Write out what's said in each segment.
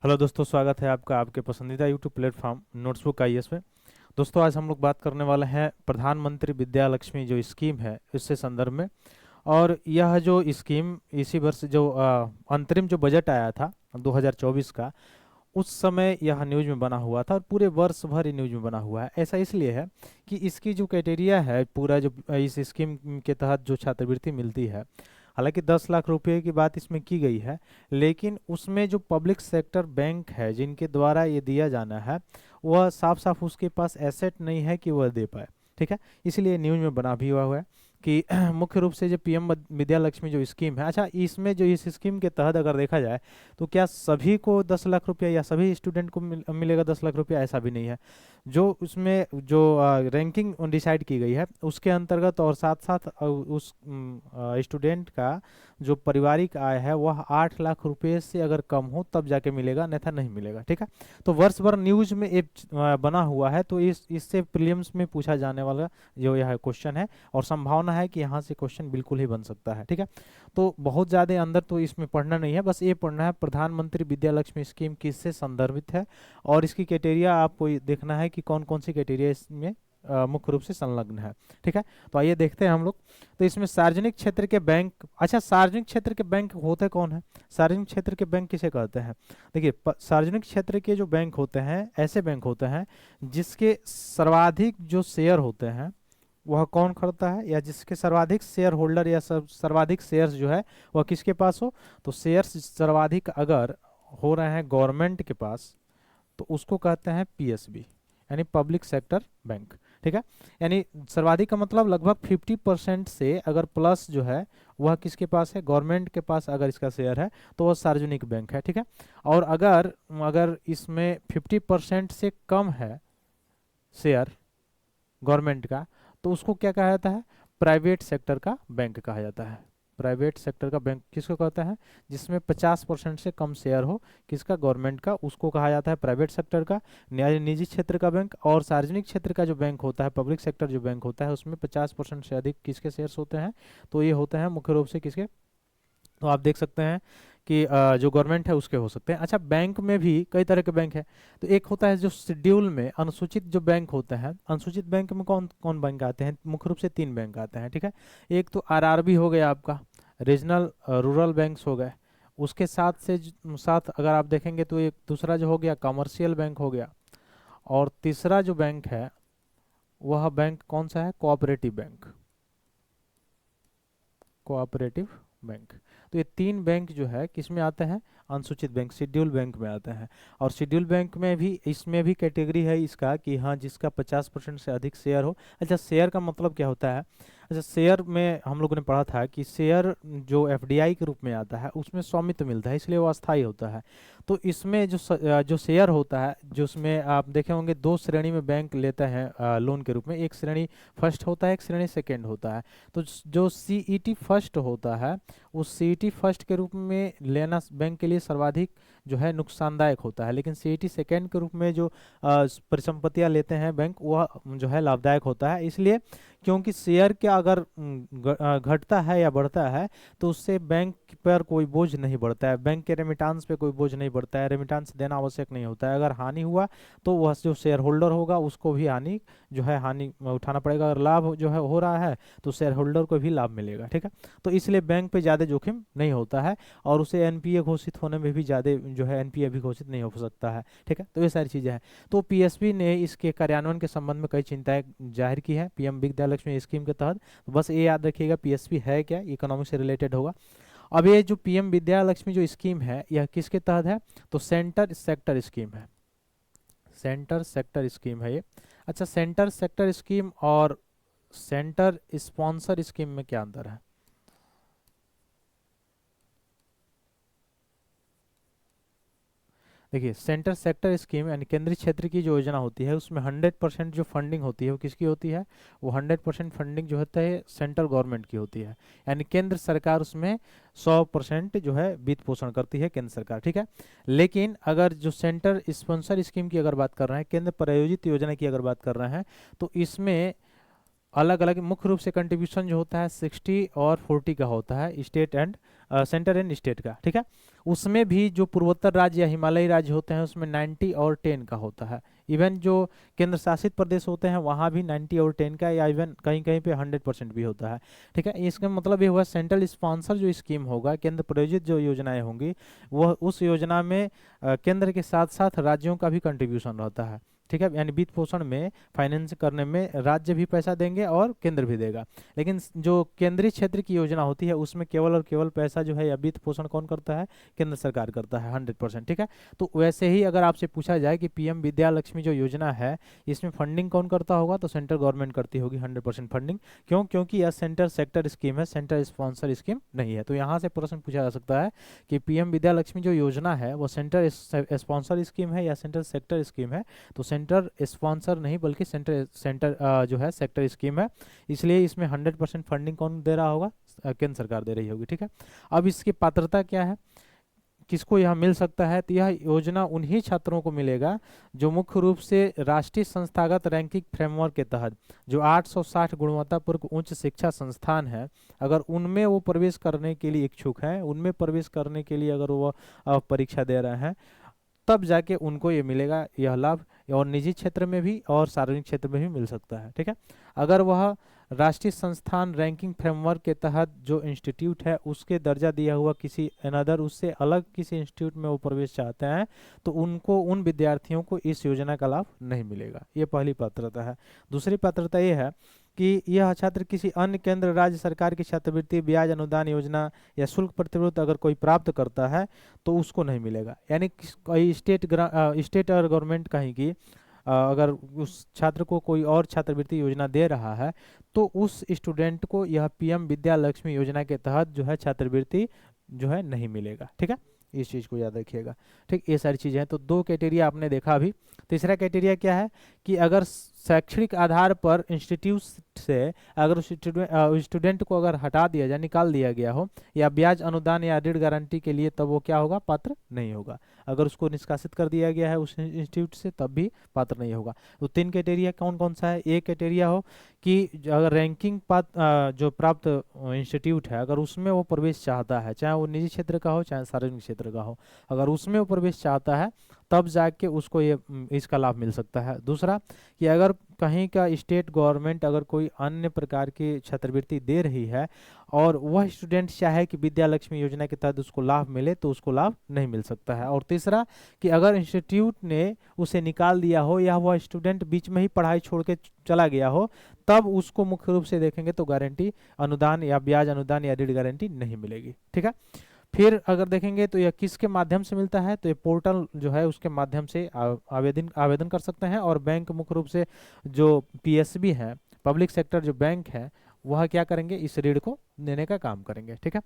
Hello दोस्तों, स्वागत है आपका आपके पसंदीदा यूट्यूब प्लेटफॉर्म नोट्सबुक आईएएस में। दोस्तों, आज हम लोग बात करने वाले हैं प्रधानमंत्री विद्या लक्ष्मी जो स्कीम है इससे संदर्भ में। और यह जो स्कीम इसी वर्ष जो अंतरिम जो बजट आया था 2024 का, उस समय यह न्यूज में बना हुआ था और पूरे वर्ष भर ये न्यूज में बना हुआ है। ऐसा इसलिए है कि इसकी जो क्राइटेरिया है, पूरा जो इस स्कीम के तहत जो छात्रवृत्ति मिलती है, हालांकि 10 लाख रुपए की बात इसमें की गई है, लेकिन उसमें जो पब्लिक सेक्टर बैंक है जिनके द्वारा ये दिया जाना है, वह साफ साफ उसके पास एसेट नहीं है कि वह दे पाए। ठीक है, इसलिए न्यूज में बना भी हुआ है कि मुख्य रूप से जो पीएम विद्या लक्ष्मी जो स्कीम है, अच्छा इसमें जो इस स्कीम के तहत अगर देखा जाए तो क्या सभी को 10 लाख रुपया या सभी स्टूडेंट को मिलेगा 10 लाख रुपया? ऐसा भी नहीं है। जो उसमें जो रैंकिंग डिसाइड की गई है उसके अंतर्गत और साथ साथ उस स्टूडेंट का जो पारिवारिक आय है वह 8 लाख रुपए से अगर कम हो तब जाके मिलेगा, अन्यथा नहीं मिलेगा। ठीक है, तो वर्ष भर न्यूज में एक बना हुआ है, तो इससे प्रीलिम्स में पूछा जाने वाला जो यह क्वेश्चन है, और संभावना है कि यहाँ से क्वेश्चन बिल्कुल ही बन सकता है। ठीक है, तो बहुत ज़्यादा अंदर तो इसमें पढ़ना नहीं है, बस ये पढ़ना है प्रधानमंत्री विद्या लक्ष्मी स्कीम किससे संदर्भित है और इसकी क्राइटेरिया आपको ये देखना है कि कौन कौन सी क्राइटेरिया इसमें मुख्य रूप से संलग्न है। ठीक है, तो आइए देखते हैं हम लोग। तो इसमें सार्वजनिक क्षेत्र के बैंक, अच्छा सार्वजनिक क्षेत्र के बैंक होते कौन है? सार्वजनिक क्षेत्र के बैंक किसे कहते हैं? देखिए, सार्वजनिक क्षेत्र के जो बैंक होते हैं ऐसे बैंक होते हैं जिसके सर्वाधिक जो शेयर होते हैं वह कौन खरीदता है, या जिसके सर्वाधिक शेयर होल्डर या सर्वाधिक शेयर्स जो है वह किसके पास हो। तो शेयर्स सर्वाधिक अगर हो रहे हैं गवर्नमेंट के पास तो उसको कहते हैं पीएसबी, यानी पब्लिक सेक्टर बैंक। ठीक है, यानी सर्वाधिक का मतलब लगभग 50% से अगर प्लस जो है वह किसके पास है? गवर्नमेंट के पास अगर इसका शेयर है तो वह सार्वजनिक बैंक है। ठीक है, और अगर अगर इसमें 50% से कम है शेयर गवर्नमेंट का, तो उसको क्या कहा जाता है? प्राइवेट सेक्टर का बैंक कहा जाता है। प्राइवेट सेक्टर का बैंक किसको कहता है? जिसमें 50% से कम शेयर हो किसका? गवर्नमेंट का, उसको कहा जाता है प्राइवेट सेक्टर का। निजी क्षेत्र का बैंक और सार्वजनिक क्षेत्र का जो बैंक होता है, पब्लिक सेक्टर जो बैंक होता है, उसमें 50% से अधिक किसके शेयर्स होते हैं? तो ये होते हैं मुख्य रूप से किसके? तो आप देख सकते हैं कि जो गवर्नमेंट है उसके हो सकते हैं। अच्छा, बैंक में भी कई तरह के बैंक है। तो एक होता है जो शेड्यूल में अनुसूचित जो बैंक होते हैं, अनुसूचित बैंक में कौन कौन बैंक आते हैं? मुख्य रूप से 3 बैंक आते हैं। ठीक है, एक तो आरआरबी हो गया आपका, रीजनल रूरल बैंक्स हो गए। उसके साथ से साथ अगर आप देखेंगे तो एक दूसरा जो हो गया कमर्शियल बैंक हो गया, और तीसरा जो बैंक है वह बैंक कौन सा है? Cooperative bank. Cooperative bank. तो ये 3 बैंक जो है किस में आते हैं? अनुसूचित बैंक, शेड्यूल बैंक में आते हैं। और शेड्यूल बैंक में भी, इसमें भी कैटेगरी है इसका कि हाँ जिसका 50% से अधिक शेयर हो। अच्छा, शेयर का मतलब क्या होता है? अच्छा, शेयर में हम लोगों ने पढ़ा था कि शेयर जो एफडीआई के रूप में आता है उसमें स्वामित्व मिलता है, इसलिए वो अस्थायी होता है। तो इसमें जो शेयर होता है, जो उसमें आप देखे होंगे 2 श्रेणी में बैंक लेते हैं लोन के रूप में। एक श्रेणी फर्स्ट होता है, एक श्रेणी सेकेंड होता है। तो जो सीईटी फर्स्ट होता है, उस सीईटी फर्स्ट के रूप में लेना बैंक के लिए सर्वाधिक जो है नुकसानदायक होता है, लेकिन सीईटी सेकेंड के रूप में जो परिसंपत्तियां लेते हैं बैंक, वह जो है लाभदायक होता है। इसलिए क्योंकि शेयर क्या अगर घटता है या बढ़ता है तो उससे बैंक पर कोई बोझ नहीं बढ़ता है, बैंक के रेमिटांस पे कोई बोझ नहीं बढ़ता है, रेमिटांस देना आवश्यक नहीं होता है। अगर हानि हुआ तो वह जो शेयर होल्डर होगा उसको भी हानि जो है हानि उठाना पड़ेगा, अगर लाभ जो है हो रहा है तो शेयर होल्डर को भी लाभ मिलेगा। ठीक है, तो इसलिए बैंक पे ज़्यादा जोखिम नहीं होता है, और उसे एनपीए घोषित होने में भी ज़्यादा जो है एनपीए भी घोषित नहीं हो सकता है। ठीक है, तो ये सारी चीज़ें हैं। तो पीएसबी ने इसके कार्यान्वयन के संबंध में कई चिंताएं जाहिर की है पीएम विद्या लक्ष्मी स्कीम के तहत। तो बस ये याद रखिएगा पीएसबी है क्या, इकोनॉमिक से रिलेटेड होगा। अब ये जो पीएम विद्या लक्ष्मी जो स्कीम है यह किसके तहत है? तो सेंटर सेक्टर स्कीम है, सेंटर सेक्टर स्कीम है ये। अच्छा, सेंटर सेक्टर स्कीम और सेंटर स्पॉन्सर स्कीम में क्या अंतर है? देखिए, सेंटर सेक्टर स्कीम यानी केंद्रीय क्षेत्र की जो योजना होती है उसमें 100% जो फंडिंग होती है वो किसकी होती है? वो 100% फंडिंग जो होता है सेंट्रल गवर्नमेंट की होती है, यानी केंद्र सरकार उसमें 100% जो है वित्त पोषण करती है केंद्र सरकार। ठीक है, लेकिन अगर जो सेंटर स्पॉन्सर स्कीम की अगर बात कर रहे हैं, केंद्र प्रायोजित योजना की अगर बात कर रहे हैं, तो इसमें अलग अलग मुख्य रूप से कंट्रीब्यूशन जो होता है 60 और 40 का होता है, state and centre and state का, ठीक है। उसमें भी जो पूर्वोत्तर राज्य या हिमालयी राज्य होते हैं उसमें 90 और 10 का होता है। इवन जो केंद्र शासित प्रदेश होते हैं वहाँ भी 90 और 10 का, या इवन कहीं कहीं पे 100% भी होता है, ठीक है। इसका मतलब ये हुआ सेंट्रल स्पॉन्सर जो स्कीम होगा, केंद्र प्रायोजित जो योजनाएं होंगी, वह उस योजना में केंद्र के साथ साथ राज्यों का भी कंट्रीब्यूशन रहता है, ठीक है। यानी वित्त पोषण में, फाइनेंस करने में राज्य भी पैसा देंगे और केंद्र भी देगा। लेकिन जो केंद्रीय क्षेत्र की योजना होती है उसमें केवल और केवल पैसा जो है या वित्त पोषण कौन करता है, केंद्र सरकार करता है 100%, ठीक है। तो वैसे ही अगर आपसे पूछा जाए कि पीएम विद्या लक्ष्मी जो योजना है इसमें फंडिंग कौन करता होगा, तो सेंट्रल गवर्नमेंट करती होगी 100% फंडिंग। क्यों? क्योंकि यह सेंटर सेक्टर स्कीम है, सेंटर स्पॉन्सर स्कीम नहीं है। तो यहाँ से प्रश्न पूछा जा सकता है कि पीएम विद्या लक्ष्मी जो योजना है वो सेंटर स्पॉन्सर स्कीम है या सेंटर सेक्टर स्कीम है। तो सेंटर स्पॉन्सर नहीं बल्कि सेंटर जो है सेक्टर स्कीम है, इसलिए इसमें 100% फंडिंग कौन दे रहा होगा, केंद्र सरकार दे रही होगी, ठीक है। अब इसकी पात्रता क्या है, किसको यह मिल सकता है, तो यह योजना उन्हीं छात्रों को मिलेगा जो मुख्य रूप से राष्ट्रीय संस्थागत रैंकिंग फ्रेमवर्क के तहत जो 860 गुणवत्तापूर्ण उच्च शिक्षा संस्थान है, अगर उनमें वो प्रवेश करने के लिए इच्छुक हैं, उनमें प्रवेश करने के लिए अगर वो परीक्षा दे रहे हैं, तब जाके उनको ये मिलेगा यह लाभ। और निजी क्षेत्र में भी और सार्वजनिक क्षेत्र में भी मिल सकता है, ठीक है। अगर वह राष्ट्रीय संस्थान रैंकिंग फ्रेमवर्क के तहत जो इंस्टीट्यूट है उसके दर्जा दिया हुआ किसी अनदर उससे अलग किसी इंस्टीट्यूट में वो प्रवेश चाहते हैं, तो उनको, उन विद्यार्थियों को इस योजना का लाभ नहीं मिलेगा। ये पहली पात्रता है। दूसरी पात्रता ये है कि यह छात्र किसी अन्य केंद्र राज्य सरकार की छात्रवृत्ति, ब्याज अनुदान योजना या शुल्क प्रतिपूर्ति अगर कोई प्राप्त करता है तो उसको नहीं मिलेगा। यानी कोई स्टेट और गवर्नमेंट कहीं की अगर उस छात्र को कोई और छात्रवृत्ति योजना दे रहा है तो उस स्टूडेंट को यह पीएम विद्या लक्ष्मी योजना के तहत जो है छात्रवृत्ति जो है नहीं मिलेगा, ठीक है। इस चीज़ को याद रखिएगा, ठीक। ये सारी चीज़ें हैं। तो दो क्राइटेरिया आपने देखा अभी। तीसरा क्राइटेरिया क्या है कि अगर शैक्षणिक आधार पर इंस्टीट्यूट से अगर स्टूडेंट को अगर हटा दिया जाए, निकाल दिया गया हो, या ब्याज अनुदान या ऋण गारंटी के लिए, तब वो क्या होगा, पात्र नहीं होगा। अगर उसको निष्कासित कर दिया गया है उस इंस्टीट्यूट से तब भी पात्र नहीं होगा। तो तीन क्राइटेरिया कौन कौन सा है, एक क्राइटेरिया हो कि अगर रैंकिंग जो प्राप्त इंस्टीट्यूट है अगर उसमें वो प्रवेश चाहता है, चाहे वो निजी क्षेत्र का हो चाहे सार्वजनिक क्षेत्र का हो, अगर उसमें वो प्रवेश चाहता है तब जाके उसको ये इसका लाभ मिल सकता है। दूसरा कि अगर कहीं का स्टेट गवर्नमेंट अगर कोई अन्य प्रकार की छात्रवृत्ति दे रही है और वह स्टूडेंट चाहे कि विद्या लक्ष्मी योजना के तहत उसको लाभ मिले तो उसको लाभ नहीं मिल सकता है। और तीसरा कि अगर इंस्टीट्यूट ने उसे निकाल दिया हो या वह स्टूडेंट बीच में ही पढ़ाई छोड़ के चला गया हो, तब उसको मुख्य रूप से देखेंगे तो गारंटी अनुदान या ब्याज अनुदान या ऋण गारंटी नहीं मिलेगी, ठीक है। फिर अगर देखेंगे तो यह किसके माध्यम से मिलता है, तो ये पोर्टल जो है उसके माध्यम से आवेदन कर सकते हैं। और बैंक मुख्य रूप से जो पीएसबी है, पब्लिक सेक्टर जो बैंक है, वह क्या करेंगे, इस ऋण को देने का काम करेंगे, ठीक है।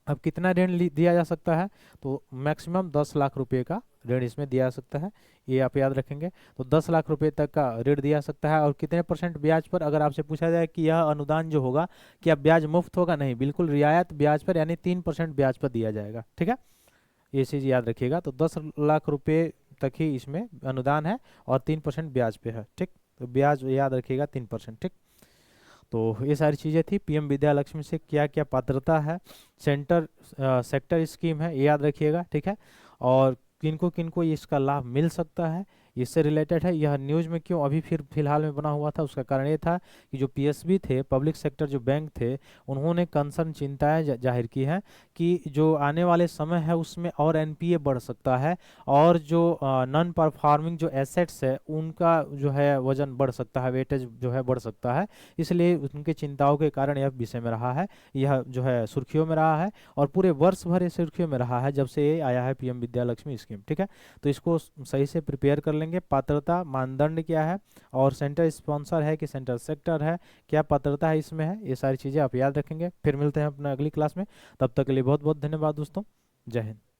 अब कितना ऋण दिया जा सकता है, तो मैक्सिमम 10 लाख रुपए का ऋण इसमें दिया जा सकता है, ये आप याद रखेंगे। तो 10 लाख रुपए तक का ऋण दिया सकता है। और कितने % ब्याज पर, अगर आपसे पूछा जाए कि यह अनुदान जो होगा क्या ब्याज मुफ्त होगा, नहीं, बिल्कुल रियायत ब्याज पर यानी 3% ब्याज पर दिया जाएगा, ठीक है। ये चीज़ याद रखिएगा। तो 10 लाख रुपए तक ही इसमें अनुदान है और 3% ब्याज पे है, ठीक। तो ब्याज याद रखिएगा 3%, ठीक। तो ये सारी चीज़ें थी पीएम विद्या लक्ष्मी से क्या क्या पात्रता है, सेंटर सेक्टर स्कीम है, ये याद रखिएगा, ठीक है। और किनको किनको इसका लाभ मिल सकता है, इससे रिलेटेड है। यह न्यूज़ में क्यों अभी फिलहाल में बना हुआ था, उसका कारण ये था कि जो पीएसबी थे, पब्लिक सेक्टर जो बैंक थे, उन्होंने कंसर्न, चिंताएं जाहिर की हैं कि जो आने वाले समय है उसमें और एनपीए बढ़ सकता है और जो नॉन परफॉर्मिंग जो एसेट्स है उनका जो है वजन बढ़ सकता है, वेटेज जो है बढ़ सकता है। इसलिए उनकी चिंताओं के कारण यह विषय में रहा है, यह जो है सुर्खियों में रहा है और पूरे वर्ष भर ये सुर्खियों में रहा है जब से ये आया है पीएम विद्या लक्ष्मी स्कीम, ठीक है। तो इसको सही से प्रिपेयर कर लेंगे। पात्रता मानदंड क्या है और सेंटर स्पॉन्सर है कि सेंटर सेक्टर है, क्या पात्रता है इसमें है, ये सारी चीज़ें आप याद रखेंगे। फिर मिलते हैं अपना अगली क्लास में, तब तक के लिए बहुत बहुत धन्यवाद दोस्तों। जय हिंद।